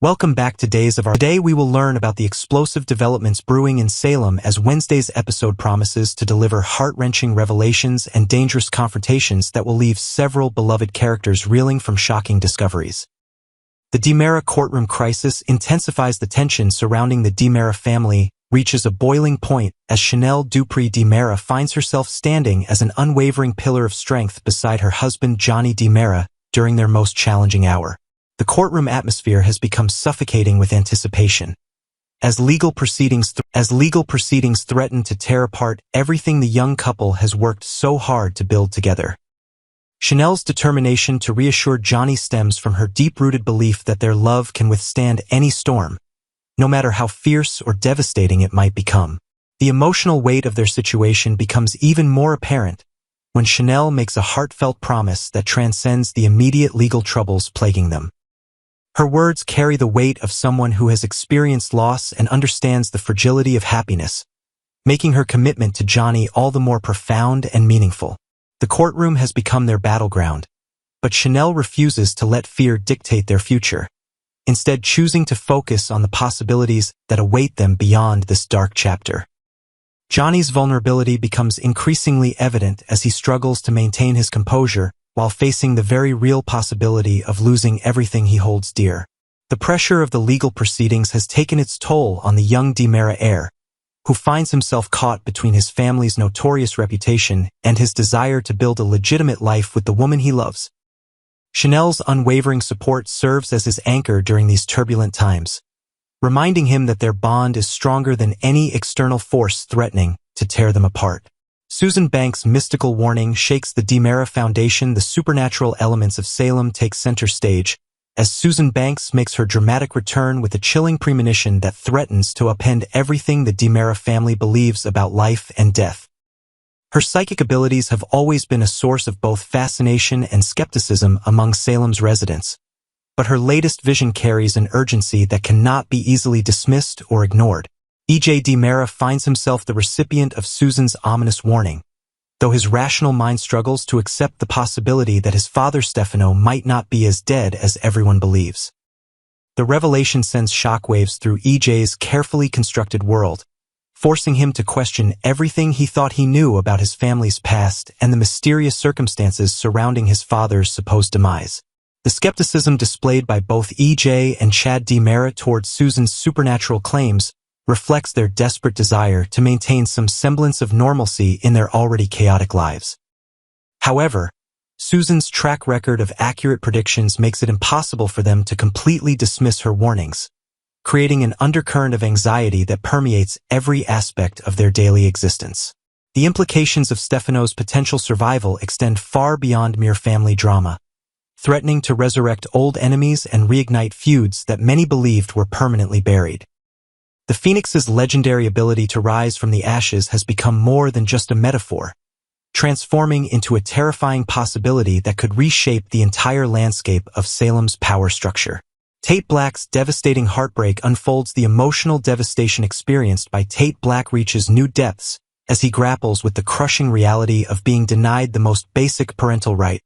Welcome back to Days of Our. Today we will learn about the explosive developments brewing in Salem as Wednesday's episode promises to deliver heart-wrenching revelations and dangerous confrontations that will leave several beloved characters reeling from shocking discoveries. The DiMera courtroom crisis intensifies the tension surrounding the DiMera family, reaches a boiling point as Chanel Dupree DiMera finds herself standing as an unwavering pillar of strength beside her husband Johnny DiMera during their most challenging hour. The courtroom atmosphere has become suffocating with anticipation. As legal proceedings threaten to tear apart everything the young couple has worked so hard to build together. Chanel's determination to reassure Johnny stems from her deep-rooted belief that their love can withstand any storm, no matter how fierce or devastating it might become. The emotional weight of their situation becomes even more apparent when Chanel makes a heartfelt promise that transcends the immediate legal troubles plaguing them. Her words carry the weight of someone who has experienced loss and understands the fragility of happiness, making her commitment to Johnny all the more profound and meaningful. The courtroom has become their battleground, but Chanel refuses to let fear dictate their future, instead choosing to focus on the possibilities that await them beyond this dark chapter. Johnny's vulnerability becomes increasingly evident as he struggles to maintain his composure while facing the very real possibility of losing everything he holds dear. The pressure of the legal proceedings has taken its toll on the young DiMera heir, who finds himself caught between his family's notorious reputation and his desire to build a legitimate life with the woman he loves. Chanel's unwavering support serves as his anchor during these turbulent times, reminding him that their bond is stronger than any external force threatening to tear them apart. Susan Banks' mystical warning shakes the DiMera foundation. The supernatural elements of Salem take center stage, as Susan Banks makes her dramatic return with a chilling premonition that threatens to upend everything the DiMera family believes about life and death. Her psychic abilities have always been a source of both fascination and skepticism among Salem's residents, but her latest vision carries an urgency that cannot be easily dismissed or ignored. E.J. DiMera finds himself the recipient of Susan's ominous warning, though his rational mind struggles to accept the possibility that his father Stefano might not be as dead as everyone believes. The revelation sends shockwaves through E.J.'s carefully constructed world, forcing him to question everything he thought he knew about his family's past and the mysterious circumstances surrounding his father's supposed demise. The skepticism displayed by both E.J. and Chad DiMera towards Susan's supernatural claims reflects their desperate desire to maintain some semblance of normalcy in their already chaotic lives. However, Susan's track record of accurate predictions makes it impossible for them to completely dismiss her warnings, creating an undercurrent of anxiety that permeates every aspect of their daily existence. The implications of Stefano's potential survival extend far beyond mere family drama, threatening to resurrect old enemies and reignite feuds that many believed were permanently buried. The Phoenix's legendary ability to rise from the ashes has become more than just a metaphor, transforming into a terrifying possibility that could reshape the entire landscape of Salem's power structure. Tate Black's devastating heartbreak unfolds. The emotional devastation experienced by Tate Black reaches new depths as he grapples with the crushing reality of being denied the most basic parental right,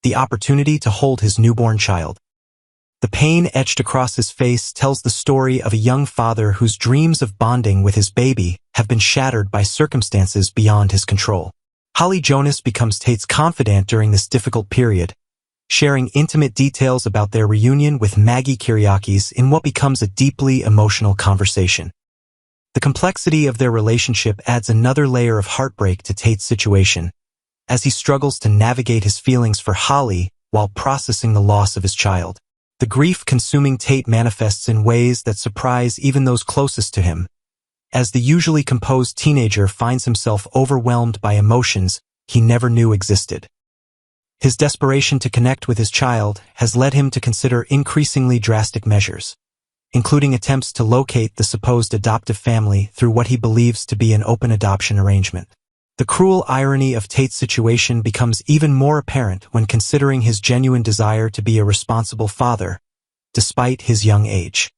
the opportunity to hold his newborn child. The pain etched across his face tells the story of a young father whose dreams of bonding with his baby have been shattered by circumstances beyond his control. Holly Jonas becomes Tate's confidant during this difficult period, sharing intimate details about their reunion with Maggie Kyriakis in what becomes a deeply emotional conversation. The complexity of their relationship adds another layer of heartbreak to Tate's situation, as he struggles to navigate his feelings for Holly while processing the loss of his child. The grief-consuming Tate manifests in ways that surprise even those closest to him, as the usually composed teenager finds himself overwhelmed by emotions he never knew existed. His desperation to connect with his child has led him to consider increasingly drastic measures, including attempts to locate the supposed adoptive family through what he believes to be an open adoption arrangement. The cruel irony of Tate's situation becomes even more apparent when considering his genuine desire to be a responsible father, despite his young age.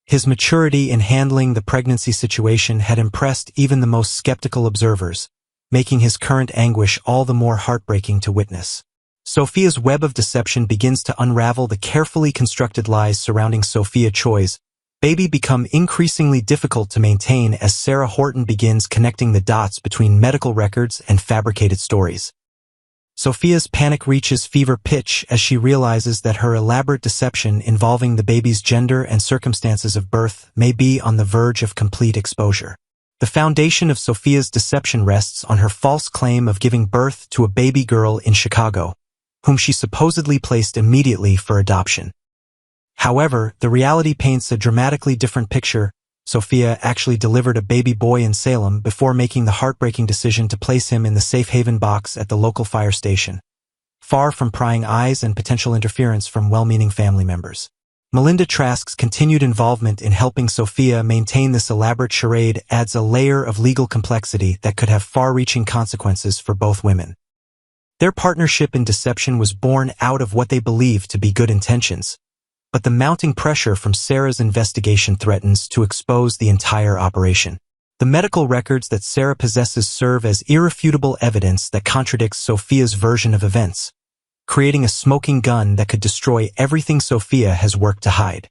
His maturity in handling the pregnancy situation had impressed even the most skeptical observers, making his current anguish all the more heartbreaking to witness. Sophia's web of deception begins to unravel. The carefully constructed lies surrounding Sophia Choi's baby become increasingly difficult to maintain as Sarah Horton begins connecting the dots between medical records and fabricated stories. Sophia's panic reaches fever pitch as she realizes that her elaborate deception involving the baby's gender and circumstances of birth may be on the verge of complete exposure. The foundation of Sophia's deception rests on her false claim of giving birth to a baby girl in Chicago, whom she supposedly placed immediately for adoption. However, the reality paints a dramatically different picture. Sophia actually delivered a baby boy in Salem before making the heartbreaking decision to place him in the safe haven box at the local fire station, far from prying eyes and potential interference from well-meaning family members. Melinda Trask's continued involvement in helping Sophia maintain this elaborate charade adds a layer of legal complexity that could have far-reaching consequences for both women. Their partnership in deception was born out of what they believed to be good intentions, but the mounting pressure from Sarah's investigation threatens to expose the entire operation. The medical records that Sarah possesses serve as irrefutable evidence that contradicts Sophia's version of events, creating a smoking gun that could destroy everything Sophia has worked to hide.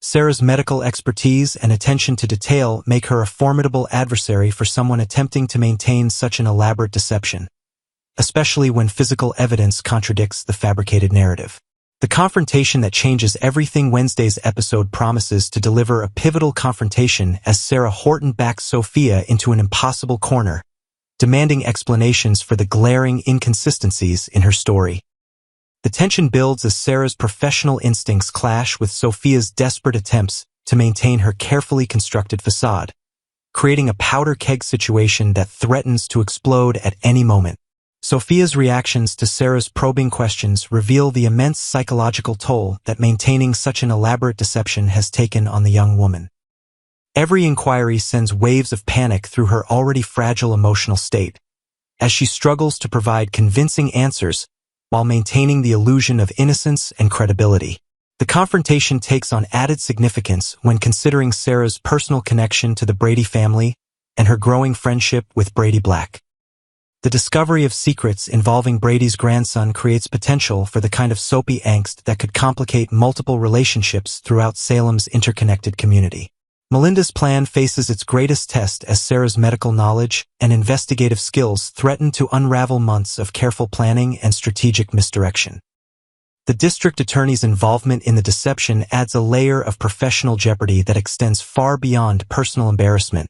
Sarah's medical expertise and attention to detail make her a formidable adversary for someone attempting to maintain such an elaborate deception, especially when physical evidence contradicts the fabricated narrative. The confrontation that changes everything. Wednesday's episode promises to deliver a pivotal confrontation as Sarah Horton backs Sophia into an impossible corner, demanding explanations for the glaring inconsistencies in her story. The tension builds as Sarah's professional instincts clash with Sophia's desperate attempts to maintain her carefully constructed facade, creating a powder keg situation that threatens to explode at any moment. Sophia's reactions to Sarah's probing questions reveal the immense psychological toll that maintaining such an elaborate deception has taken on the young woman. Every inquiry sends waves of panic through her already fragile emotional state, as she struggles to provide convincing answers while maintaining the illusion of innocence and credibility. The confrontation takes on added significance when considering Sarah's personal connection to the Brady family and her growing friendship with Brady Black. The discovery of secrets involving Brady's grandson creates potential for the kind of soapy angst that could complicate multiple relationships throughout Salem's interconnected community. Melinda's plan faces its greatest test as Sarah's medical knowledge and investigative skills threaten to unravel months of careful planning and strategic misdirection. The district attorney's involvement in the deception adds a layer of professional jeopardy that extends far beyond personal embarrassment,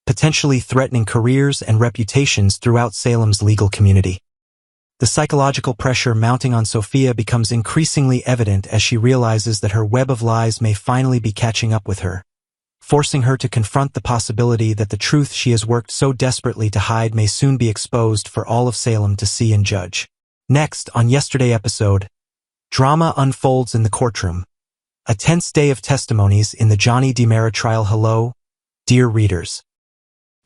potentially threatening careers and reputations throughout Salem's legal community. The psychological pressure mounting on Sophia becomes increasingly evident as she realizes that her web of lies may finally be catching up with her, forcing her to confront the possibility that the truth she has worked so desperately to hide may soon be exposed for all of Salem to see and judge. Next, on yesterday's episode, drama unfolds in the courtroom. A tense day of testimonies in the Johnny DiMera trial. Hello, dear readers.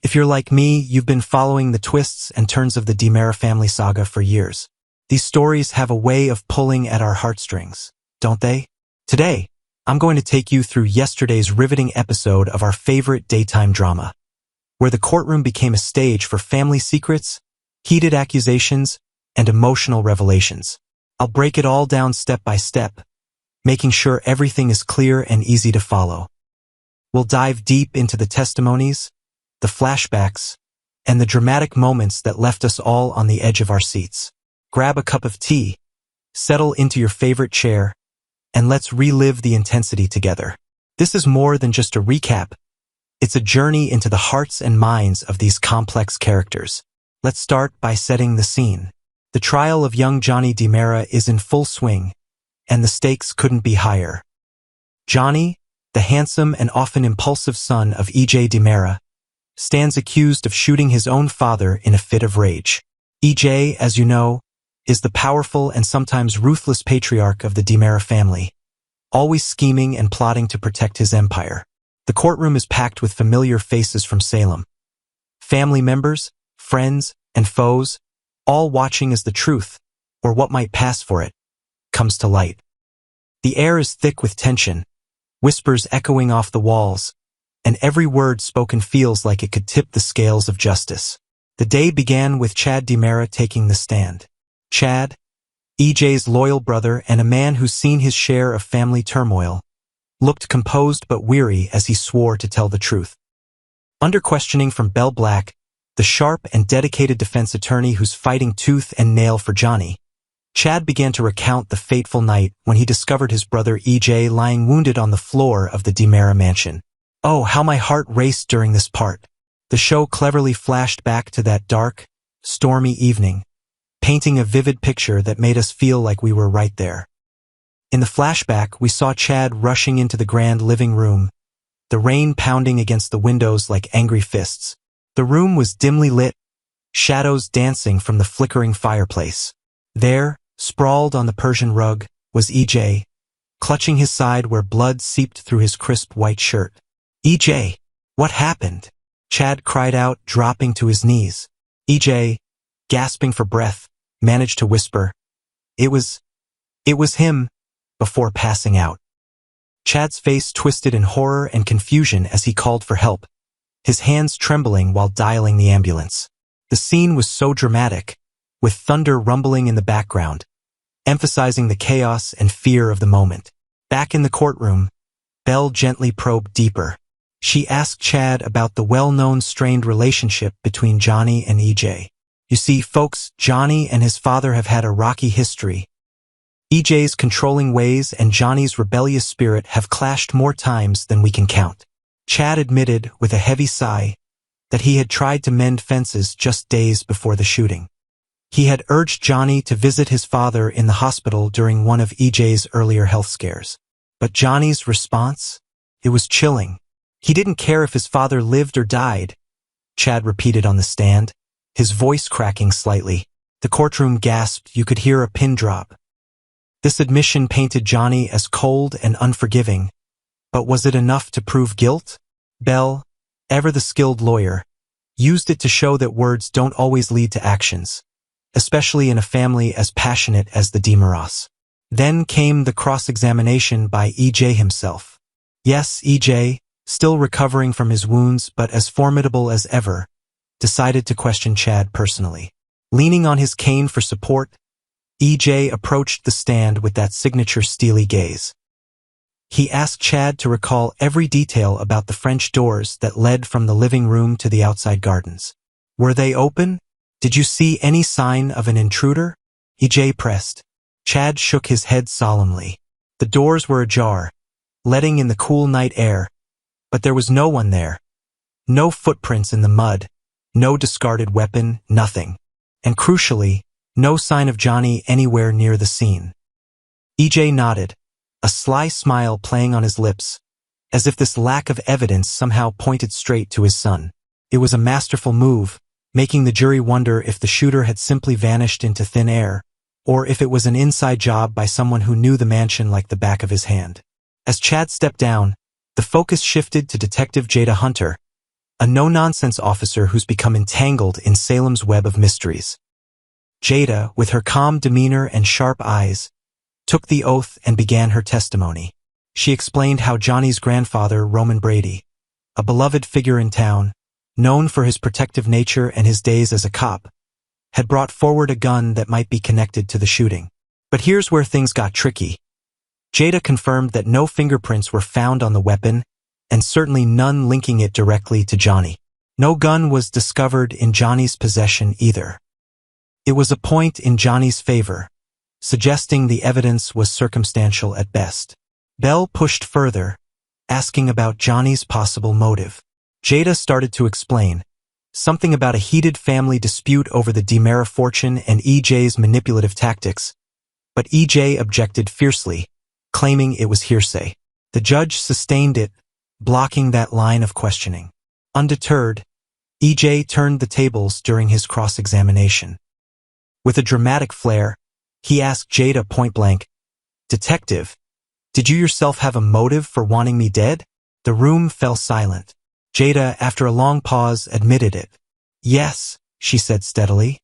If you're like me, you've been following the twists and turns of the DiMera family saga for years. These stories have a way of pulling at our heartstrings, don't they? Today, I'm going to take you through yesterday's riveting episode of our favorite daytime drama, where the courtroom became a stage for family secrets, heated accusations, and emotional revelations. I'll break it all down step by step, making sure everything is clear and easy to follow. We'll dive deep into the testimonies, the flashbacks, and the dramatic moments that left us all on the edge of our seats. Grab a cup of tea, settle into your favorite chair, and let's relive the intensity together. This is more than just a recap. It's a journey into the hearts and minds of these complex characters. Let's start by setting the scene. The trial of young Johnny DiMera is in full swing, and the stakes couldn't be higher. Johnny, the handsome and often impulsive son of E.J. DiMera, stands accused of shooting his own father in a fit of rage. E.J., as you know, is the powerful and sometimes ruthless patriarch of the DiMera family, always scheming and plotting to protect his empire. The courtroom is packed with familiar faces from Salem. Family members, friends, and foes, all watching as the truth, or what might pass for it, comes to light. The air is thick with tension, whispers echoing off the walls, and every word spoken feels like it could tip the scales of justice. The day began with Chad DiMera taking the stand. Chad, EJ's loyal brother and a man who's seen his share of family turmoil, looked composed but weary as he swore to tell the truth. Under questioning from Bell Black, the sharp and dedicated defense attorney who's fighting tooth and nail for Johnny, Chad began to recount the fateful night when he discovered his brother EJ lying wounded on the floor of the DiMera mansion. Oh, how my heart raced during this part. The show cleverly flashed back to that dark, stormy evening, painting a vivid picture that made us feel like we were right there. In the flashback, we saw Chad rushing into the grand living room, the rain pounding against the windows like angry fists. The room was dimly lit, shadows dancing from the flickering fireplace. There, sprawled on the Persian rug, was EJ, clutching his side where blood seeped through his crisp white shirt. EJ, what happened? Chad cried out, dropping to his knees. EJ, gasping for breath, managed to whisper, It was him, before passing out. Chad's face twisted in horror and confusion as he called for help, his hands trembling while dialing the ambulance. The scene was so dramatic, with thunder rumbling in the background, emphasizing the chaos and fear of the moment. Back in the courtroom, Belle gently probed deeper. She asked Chad about the well-known strained relationship between Johnny and EJ. You see, folks, Johnny and his father have had a rocky history. EJ's controlling ways and Johnny's rebellious spirit have clashed more times than we can count. Chad admitted, with a heavy sigh, that he had tried to mend fences just days before the shooting. He had urged Johnny to visit his father in the hospital during one of EJ's earlier health scares. But Johnny's response? It was chilling. He didn't care if his father lived or died, Chad repeated on the stand, his voice cracking slightly. The courtroom gasped. You could hear a pin drop. This admission painted Johnny as cold and unforgiving. But was it enough to prove guilt? Bell, ever the skilled lawyer, used it to show that words don't always lead to actions, especially in a family as passionate as the DiMeras. Then came the cross-examination by EJ himself. Yes, EJ, still recovering from his wounds but as formidable as ever, decided to question Chad personally. Leaning on his cane for support, EJ approached the stand with that signature steely gaze. He asked Chad to recall every detail about the French doors that led from the living room to the outside gardens. Were they open? Did you see any sign of an intruder? EJ pressed. Chad shook his head solemnly. The doors were ajar, letting in the cool night air, but there was no one there. No footprints in the mud, no discarded weapon, nothing. And crucially, no sign of Johnny anywhere near the scene. EJ nodded, a sly smile playing on his lips, as if this lack of evidence somehow pointed straight to his son. It was a masterful move, making the jury wonder if the shooter had simply vanished into thin air, or if it was an inside job by someone who knew the mansion like the back of his hand. As Chad stepped down, the focus shifted to Detective Jada Hunter, a no-nonsense officer who's become entangled in Salem's web of mysteries. Jada, with her calm demeanor and sharp eyes, took the oath and began her testimony. She explained how Johnny's grandfather, Roman Brady, a beloved figure in town, known for his protective nature and his days as a cop, had brought forward a gun that might be connected to the shooting. But here's where things got tricky. Jada confirmed that no fingerprints were found on the weapon, and certainly none linking it directly to Johnny. No gun was discovered in Johnny's possession either. It was a point in Johnny's favor, suggesting the evidence was circumstantial at best. Bell pushed further, asking about Johnny's possible motive. Jada started to explain, something about a heated family dispute over the DiMera fortune and EJ's manipulative tactics, but EJ objected fiercely, claiming it was hearsay. The judge sustained it, blocking that line of questioning. Undeterred, EJ turned the tables during his cross-examination. With a dramatic flair, he asked Jada point-blank, "Detective, did you yourself have a motive for wanting me dead?" The room fell silent. Jada, after a long pause, admitted it. "Yes," she said steadily.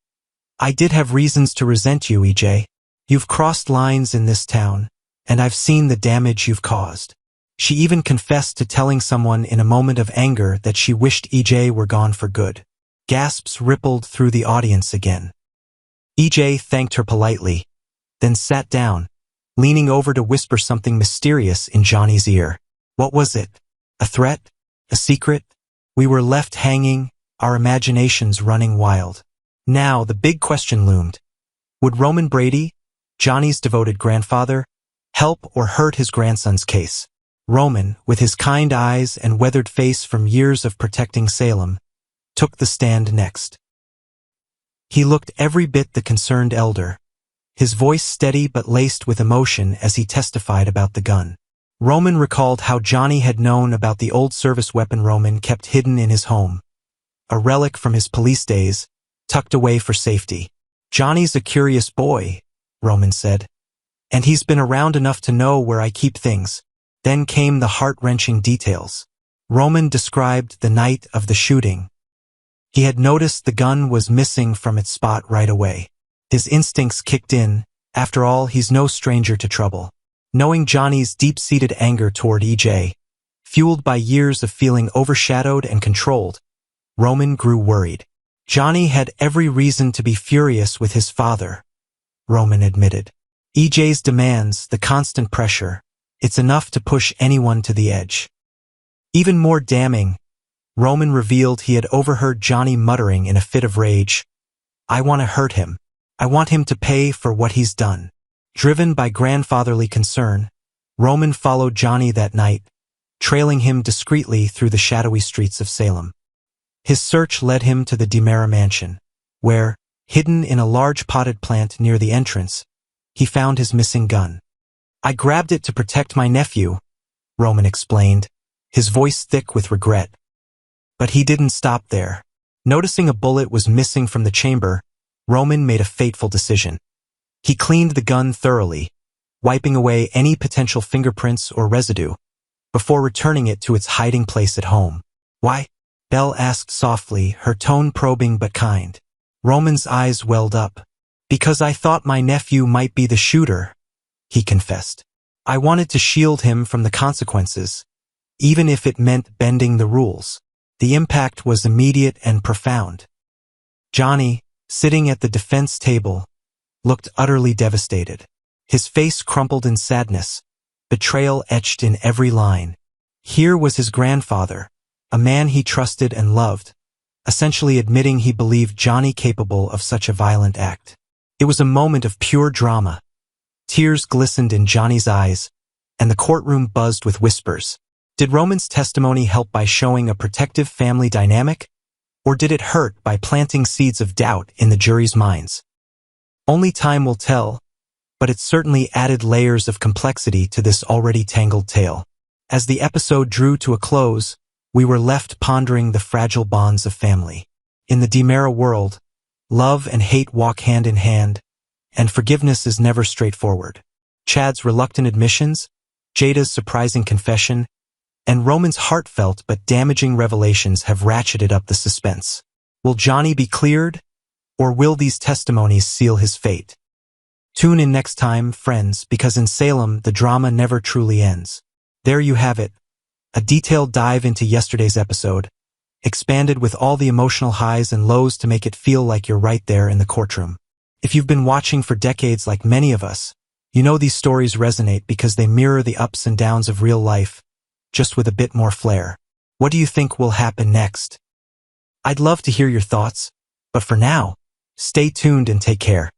"I did have reasons to resent you, EJ. You've crossed lines in this town, and I've seen the damage you've caused." She even confessed to telling someone in a moment of anger that she wished EJ were gone for good. Gasps rippled through the audience again. EJ thanked her politely, then sat down, leaning over to whisper something mysterious in Johnny's ear. What was it? A threat? A secret? We were left hanging, our imaginations running wild. Now the big question loomed. Would Roman Brady, Johnny's devoted grandfather, help or hurt his grandson's case? Roman, with his kind eyes and weathered face from years of protecting Salem, took the stand next. He looked every bit the concerned elder, his voice steady but laced with emotion as he testified about the gun. Roman recalled how Johnny had known about the old service weapon Roman kept hidden in his home, a relic from his police days, tucked away for safety. Johnny's a curious boy, Roman said, and he's been around enough to know where I keep things. Then came the heart-wrenching details. Roman described the night of the shooting. He had noticed the gun was missing from its spot right away. His instincts kicked in. After all, he's no stranger to trouble. Knowing Johnny's deep-seated anger toward EJ, fueled by years of feeling overshadowed and controlled, Roman grew worried. Johnny had every reason to be furious with his father, Roman admitted. EJ's demands, the constant pressure, it's enough to push anyone to the edge. Even more damning, Roman revealed he had overheard Johnny muttering in a fit of rage, "I want to hurt him. I want him to pay for what he's done." Driven by grandfatherly concern, Roman followed Johnny that night, trailing him discreetly through the shadowy streets of Salem. His search led him to the DiMera mansion, where, hidden in a large potted plant near the entrance, he found his missing gun. "I grabbed it to protect my nephew," Roman explained, his voice thick with regret. But he didn't stop there. Noticing a bullet was missing from the chamber, Roman made a fateful decision. He cleaned the gun thoroughly, wiping away any potential fingerprints or residue, before returning it to its hiding place at home. "Why?" Belle asked softly, her tone probing but kind. Roman's eyes welled up. "Because I thought my nephew might be the shooter," he confessed. "I wanted to shield him from the consequences, even if it meant bending the rules." The impact was immediate and profound. Johnny, sitting at the defense table, looked utterly devastated. His face crumpled in sadness, betrayal etched in every line. Here was his grandfather, a man he trusted and loved, essentially admitting he believed Johnny capable of such a violent act. It was a moment of pure drama. Tears glistened in Johnny's eyes, and the courtroom buzzed with whispers. Did Roman's testimony help by showing a protective family dynamic, or did it hurt by planting seeds of doubt in the jury's minds? Only time will tell, but it certainly added layers of complexity to this already tangled tale. As the episode drew to a close, we were left pondering the fragile bonds of family. In the DiMera world, love and hate walk hand in hand, and forgiveness is never straightforward. Chad's reluctant admissions, Jada's surprising confession, and Roman's heartfelt but damaging revelations have ratcheted up the suspense. Will Johnny be cleared, or will these testimonies seal his fate? Tune in next time, friends, because in Salem, the drama never truly ends. There you have it, a detailed dive into yesterday's episode, expanded with all the emotional highs and lows to make it feel like you're right there in the courtroom. If you've been watching for decades like many of us, you know these stories resonate because they mirror the ups and downs of real life, just with a bit more flair. What do you think will happen next? I'd love to hear your thoughts, but for now, stay tuned and take care.